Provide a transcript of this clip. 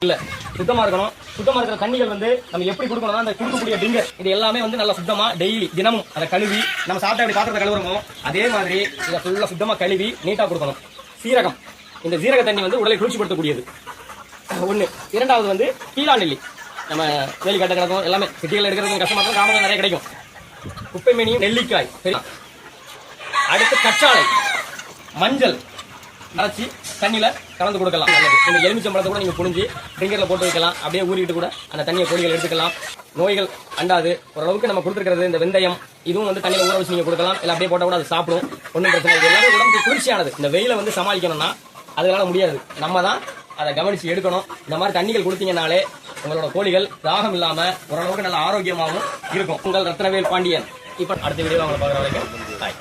இல்ல சுத்தமா இருக்கணும். சுத்தமா இருக்கிற தண்ணிகள் வந்து நம்ம எப்படி கொடுக்கணும்னா அந்த கொடுக்கக்கூடிய டிங்கர் இது எல்லாமே வந்து நல்லா சுத்தமா டெய்லி தினமும் அதை கழுவி நம்ம சாப்பிட்டா எப்படி பாத்திரத்தை கழுவுறோமோ அதே மாதிரி இதை ஃபுல்லா சுத்தமா கழுவி நீட்டா கொடுக்கணும். சீரகம், இந்த சீரக தண்ணி வந்து உடலை குளிர்ச்சிப்படுத்தக்கூடியது ஒண்ணு. இரண்டாவது வந்து கீழா நெல்லி, நம்ம வேலி கட்ட கிடக்கும் எல்லாமே சிட்டிகள் எடுக்கிறது கஷ்டமா இருக்கும், கிராமங்கள் நிறைய கிடைக்கும். குப்பை மேனியும் நெல்லிக்காய். அடுத்து கற்றாழை, மஞ்சள் அரைச்சி தண்ணியில கலந்து கொடுக்கலாம். இந்த எலுமிச்சம்பழத்தை கூட நீங்க புழிஞ்சு ட்ரிங்கர்ல போட்டு வைக்கலாம். அப்படியே ஊறிட்டு கூட அந்த தண்ணியை கோழிகள் எடுத்துக்கலாம். நோய்கள் அண்டாது. ஓரளவுக்கு நம்ம கொடுத்துருக்கிறது இந்த வெந்தயம் இதுவும் வந்து தண்ணியில ஊற வச்சு நீங்க கொடுக்கலாம். இல்லை அப்படியே போட்டால் கூட அது சாப்பிடும், ஒன்றும் பிரச்சனை இல்லை. எல்லாமே உடம்புக்கு குளிர்ச்சியானது. இந்த வெயில வந்து சமாளிக்கணும்னா அதனால முடியாது, நம்ம தான் அதை கவனிச்சு எடுக்கணும். இந்த மாதிரி தண்ணிகள் கொடுத்தீங்கனாலே உங்களோட கோழிகள் தாகம் இல்லாம ஓரளவுக்கு நல்ல ஆரோக்கியமாகவும் இருக்கும். உங்கள் ரத்னவேல் பாண்டியன். இப்ப அடுத்த வீடியோ உங்களை பார்க்குற வரைக்கும் பாய்.